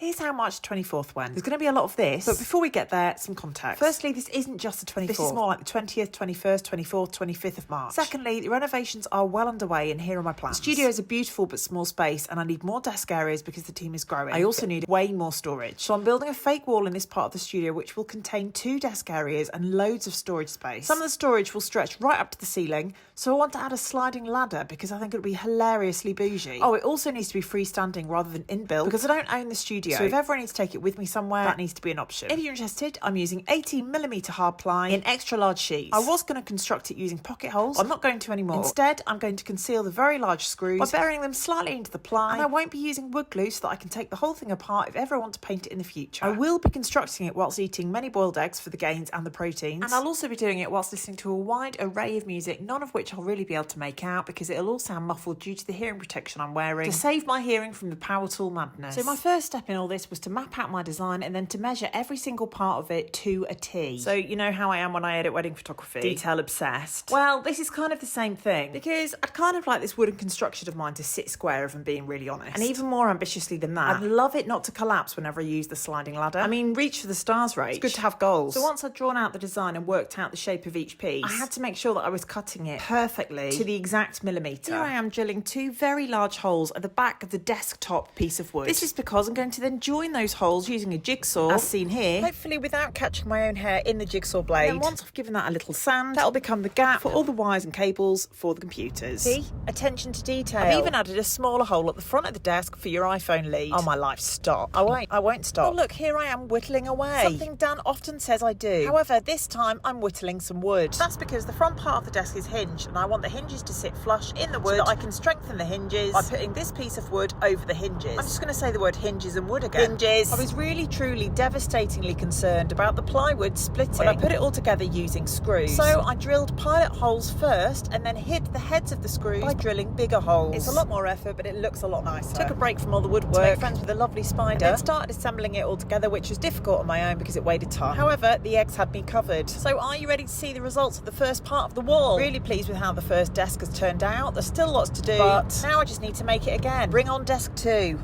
Here's how March 24th went. There's going to be a lot of this, but before we get there, some context. Firstly, this isn't just the 24th. This is more like the 20th, 21st, 24th, 25th of March. Secondly, the renovations are well underway and here are my plans. The studio is a beautiful but small space and I need more desk areas because the team is growing. I also need way more storage. So I'm building a fake wall in this part of the studio which will contain 2 desk areas and loads of storage space. Some of the storage will stretch right up to the ceiling, so I want to add a sliding ladder because I think it would be hilariously bougie. Oh, it also needs to be freestanding rather than inbuilt because I don't own the studio. So if ever I need to take it with me somewhere, that needs to be an option. If you're interested, I'm using 18mm hard ply in extra large sheets. I was going to construct it using pocket holes. I'm not going to anymore. Instead, I'm going to conceal the very large screws by burying them slightly into the ply, and I won't be using wood glue so that I can take the whole thing apart if ever I want to paint it in the future. I will be constructing it whilst eating many boiled eggs for the gains and the proteins, and I'll also be doing it whilst listening to a wide array of music, none of which I'll really be able to make out because it'll all sound muffled due to the hearing protection I'm wearing to save my hearing from the power tool madness. So my first step in all this was to map out my design and then to measure every single part of it to a T. So you know how I am when I edit wedding photography? Detail obsessed. Well, this is kind of the same thing because I'd kind of like this wooden construction of mine to sit square if I'm being really honest. And even more ambitiously than that, I'd love it not to collapse whenever I use the sliding ladder. I mean, reach for the stars, Rach. It's good to have goals. So once I'd drawn out the design and worked out the shape of each piece, I had to make sure that I was cutting it perfectly to the exact millimetre. Here I am drilling 2 very large holes at the back of the desktop piece of wood. This is because I'm going to then join those holes using a jigsaw, as seen here, hopefully without catching my own hair in the jigsaw blade. And then once I've given that a little sand, that'll become the gap for all the wires and cables for the computers. See? Attention to detail. I've even added a smaller hole at the front of the desk for your iPhone lead. Oh my life, stop. I won't stop. Oh look, here I am whittling away. Something Dan often says I do. However, this time I'm whittling some wood. That's because the front part of the desk is hinged and I want the hinges to sit flush in the wood so that I can strengthen the hinges by putting this piece of wood over the hinges. I'm just going to say the word hinges and wood again. Hinges. I was really, truly, devastatingly concerned about the plywood splitting when I put it all together using screws. So I drilled pilot holes first and then hid the heads of the screws by drilling bigger holes. It's a lot more effort, but it looks a lot nicer. Took a break from all the woodwork to make friends with a lovely spider and then started assembling it all together, which was difficult on my own because it weighed a ton. However, the eggs had me covered. So are you ready to see the results of the first part of the wall? Really pleased with how the first desk has turned out. There's still lots to do, but now I just need to make it again. Bring on desk 2.